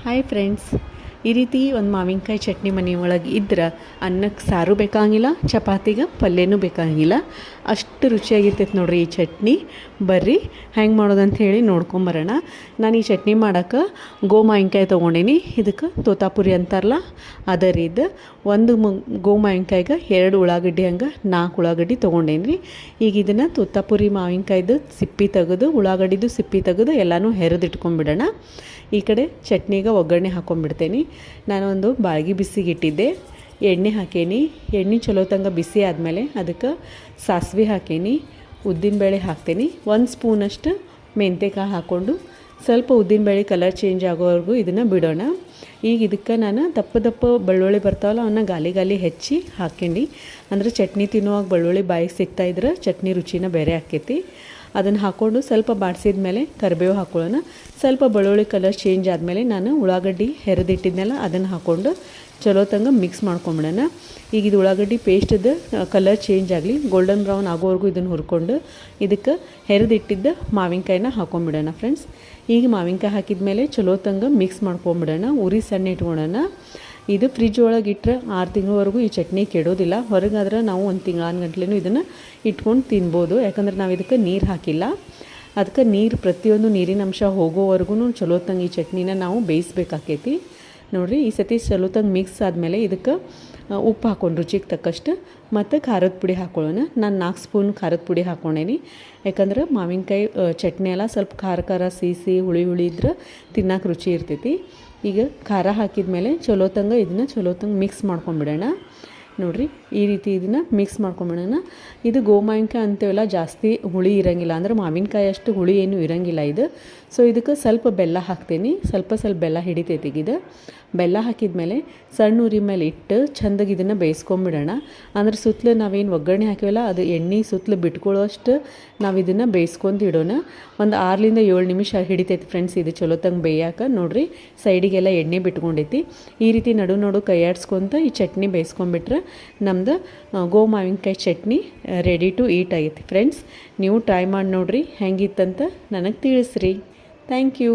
Hi friends, ಈ ರೀತಿ ಒಂದು ಮಾವಿನಕಾಯಿ ಚಟ್ನಿ ಮನೆಯೊಳಗೆ ಇದ್ರೆ ಅನ್ನಕ್ಕೆ ಸಾರು ಬೇಕಾಗಿಲ್ಲ, ಚಪಾತಿಗೆ ಪಲ್ಯನೂ ಬೇಕಾಗಿಲ್ಲ. ಅಷ್ಟು ರುಚಿಯಾಗಿರ್ತೈತೆ ನೋಡ್ರಿ ಈ ಚಟ್ನಿ. ಬರ್ರಿ ಹೆಂಗೆ ಮಾಡೋದಂತ ಹೇಳಿ ನೋಡ್ಕೊಂಬರೋಣ. ನಾನು ಈ ಚಟ್ನಿ ಮಾಡೋಕ್ಕೆ ಮಾವಿನಕಾಯಿ ತೊಗೊಂಡೀನಿ. ಇದಕ್ಕೆ ತೋತಾಪುರಿ ಅಂತಾರಲ್ಲ ಅದೇ ರೀತಿ ಒಂದು ಮಾವಿನಕಾಯಿಗೆ 2 ಉಳ್ಳಾಗಡ್ಡಿ ಹಂಗೆ 4 ಉಳ್ಳಾಗಡ್ಡಿ ತೊಗೊಂಡೇನಿ ರೀ. ಈಗ ಇದನ್ನು ತೋತಾಪುರಿ ಮಾವಿನಕಾಯ್ದು ಸಿಪ್ಪಿ ತೆಗೆದು ಉಳ್ಳಾಗಡ್ಡಿದು ಸಿಪ್ಪಿ ತೆಗೆದು ಎಲ್ಲನೂ ಹೆರೆದಿಟ್ಕೊಂಡ್ಬಿಡೋಣ. ಈ ಕಡೆ ಚಟ್ನಿಗೆ ಒಗ್ಗರಣೆ ಹಾಕ್ಕೊಂಡ್ಬಿಡ್ತೇನೆ. ನಾನೊಂದು ಬಾಳ್ಗಿ ಬಿಸಿಗೆ ಇಟ್ಟಿದ್ದೆ, ಎಣ್ಣೆ ಹಾಕೇನಿ. ಎಣ್ಣೆ ಚಲೋ ತಂಗ ಬಿಸಿ ಆದಮೇಲೆ ಅದಕ್ಕೆ ಸಾಸಿವೆ ಹಾಕೇನಿ, ಉದ್ದಿನಬೇಳೆ ಹಾಕ್ತೇನೆ, 1 ಸ್ಪೂನಷ್ಟು ಮೆಂತ್ಯಕಾಳು ಹಾಕ್ಕೊಂಡು ಸ್ವಲ್ಪ ಉದ್ದಿನಬೇಳೆ ಕಲರ್ ಚೇಂಜ್ ಆಗೋವರೆಗೂ ಇದನ್ನು ಬಿಡೋಣ. ಈಗ ಇದಕ್ಕೆ ನಾನು ದಪ್ಪ ಬೆಳ್ಳುಳ್ಳಿ ಬರ್ತಾವಲ್ಲ ಅವನ್ನ ಗಾಲಿ ಹೆಚ್ಚಿ ಹಾಕ್ಕೊಂಡು, ಅಂದರೆ ಚಟ್ನಿ ತಿನ್ನುವಾಗ ಬೆಳ್ಳುಳ್ಳಿ ಬಾಯಿಗೆ ಸಿಗ್ತಾಯಿದ್ರೆ ಚಟ್ನಿ ರುಚಿನ ಬೇರೆ ಆಕೈತಿ. ಅದನ್ನು ಹಾಕ್ಕೊಂಡು ಸ್ವಲ್ಪ ಬಾಡಿಸಿದ ಮೇಲೆ ಕರಿಬೇವು ಹಾಕ್ಕೊಳ್ಳೋಣ. ಸ್ವಲ್ಪ ಬೆಳ್ಳುಳ್ಳಿ ಕಲರ್ ಚೇಂಜ್ ಆದಮೇಲೆ ನಾನು ಉಳ್ಳಾಗಡ್ಡಿ ಹೆರೆದಿಟ್ಟಿದ್ನೆಲ್ಲ ಅದನ್ನು ಹಾಕ್ಕೊಂಡು ಚಲೋ ತಂಗ ಮಿಕ್ಸ್ ಮಾಡ್ಕೊಂಬಿಡೋಣ. ಈಗ ಇದು ಉಳ್ಳಾಗಡ್ಡಿ ಪೇಸ್ಟದ್ದು ಕಲರ್ ಚೇಂಜ್ ಆಗಲಿ, ಗೋಲ್ಡನ್ ಬ್ರೌನ್ ಆಗೋವರೆಗೂ ಇದನ್ನು ಹುರ್ಕೊಂಡು ಇದಕ್ಕೆ ಹೆರೆದಿಟ್ಟಿದ್ದ ಮಾವಿನಕಾಯಿನ ಹಾಕ್ಕೊಂಬಿಡೋಣ ಫ್ರೆಂಡ್ಸ್. ಈಗ ಮಾವಿನಕಾಯಿ ಹಾಕಿದ ಮೇಲೆ ಚಲೋ ತಂಗ ಮಿಕ್ಸ್ ಮಾಡ್ಕೊಂಬಿಡೋಣ. ಉರಿ ಸಣ್ಣ ಇಟ್ಕೊಳ್ಳೋಣ. ಇದು ಫ್ರಿಜ್ ಒಳಗೆ ಇಟ್ಟರೆ 6 ತಿಂಗಳವರೆಗೂ ಈ ಚಟ್ನಿ ಕೆಡೋದಿಲ್ಲ. ಹೊರಗಾದ್ರೆ ನಾವು 1 ತಿಂಗಳಾನ್ಗಂಟ್ಲೆನೂ ಇದನ್ನು ಇಟ್ಕೊಂಡು ತಿನ್ಬೋದು. ಯಾಕಂದ್ರೆ ನಾವು ಇದಕ್ಕೆ ನೀರು ಹಾಕಿಲ್ಲ. ಅದಕ್ಕೆ ನೀರು ಪ್ರತಿಯೊಂದು ನೀರಿನ ಅಂಶ ಹೋಗೋವರೆಗೂ ಚಲೋ ತಂಗ ಈ ಚಟ್ನಿನ ನಾವು ಬೇಯಿಸ್ಬೇಕಾಕೈತಿ. ನೋಡಿರಿ, ಈ ಸತಿ ಚಲೋ ತಂಗ ಮಿಕ್ಸ್ ಆದಮೇಲೆ ಇದಕ್ಕೆ ಉಪ್ಪು ಹಾಕ್ಕೊಂಡು ರುಚಿಗೆ ತಕ್ಕಷ್ಟು ಮತ್ತು ಖಾರದ ಪುಡಿ ಹಾಕ್ಕೊಳ್ಳೋಣ. ನಾನು 4 ಸ್ಪೂನ್ ಖಾರದ ಪುಡಿ ಹಾಕ್ಕೊಂಡೇನಿ. ಯಾಕಂದ್ರೆ ಮಾವಿನಕಾಯಿ ಚಟ್ನಿ ಎಲ್ಲ ಸ್ವಲ್ಪ ಖಾರ ಸಿಹಿ ಹುಳಿ ಇದ್ರೆ ತಿನ್ನೋಕೆ ರುಚಿ ಇರ್ತೈತಿ. ಈಗ ಖಾರ ಹಾಕಿದ ಮೇಲೆ ಚಲೋ ತಂಗ ಇದನ್ನು ಚಲೋ ತಂಗ ಮಿಕ್ಸ್ ಮಾಡ್ಕೊಂಬಿಡೋಣ. ನೋಡಿರಿ, ಈ ರೀತಿ ಇದನ್ನು ಮಿಕ್ಸ್ ಮಾಡ್ಕೊಂಬಿಡೋಣ. ಇದು ಮಾವಿನಕಾಯಿ ಅಂತೀವಲ್ಲ, ಜಾಸ್ತಿ ಹುಳಿ ಇರೋಂಗಿಲ್ಲ, ಅಂದ್ರೆ ಮಾವಿನಕಾಯಿ ಅಷ್ಟು ಹುಳಿ ಏನೂ ಇರೋಂಗಿಲ್ಲ ಇದು. ಸೊ ಇದಕ್ಕೆ ಸ್ವಲ್ಪ ಬೆಲ್ಲ ಹಾಕ್ತೀನಿ. ಸ್ವಲ್ಪ ಬೆಲ್ಲ ಹಿಡಿತೈತಿ. ಇದು ಬೆಲ್ಲ ಹಾಕಿದ ಮೇಲೆ ಸಣ್ಣ ಉರಿ ಮೇಲೆ ಇಟ್ಟು ಚೆಂದಾಗಿ ಇದನ್ನು ಬೇಯಿಸ್ಕೊಂಬಿಡೋಣ. ಅಂದ್ರೆ ಸುತ್ತಲೂ ನಾವೇನು ಒಗ್ಗರಣೆ ಹಾಕಿವಲ್ಲ ಅದು ಎಣ್ಣೆ ಸುತ್ತಲೂ ಬಿಟ್ಕೊಳ್ಳೋಷ್ಟು ನಾವು ಇದನ್ನು ಬೇಯಿಸ್ಕೊಂಡು ಇಡೋಣ. ಒಂದು 6ರಿಂದ 7 ನಿಮಿಷ ಹಿಡಿತೈತಿ ಫ್ರೆಂಡ್ಸ್ ಇದು ಚಲೋ ತಂಗ ಬೇಯಕ್ಕೆ. ನೋಡಿರಿ, ಸೈಡಿಗೆಲ್ಲ ಎಣ್ಣೆ ಬಿಟ್ಕೊಂಡೈತಿ. ಈ ರೀತಿ ನಡು ಕೈ ಆಡಿಸ್ಕೊತ ಈ ಚಟ್ನಿ ಬೇಯಿಸ್ಕೊಂಬಿಟ್ರೆ ನಮ್ದು ಮಾವಿನಕಾಯಿ ಚಟ್ನಿ ರೆಡಿ ಟು ಈಟ್ ಆಗೈತಿ ಫ್ರೆಂಡ್ಸ್. ನೀವು ಟ್ರೈ ಮಾಡಿ ನೋಡಿರಿ, ಹೆಂಗಿತ್ತಂತ ನನಗೆ ತಿಳಿಸ್ರಿ. Thank you.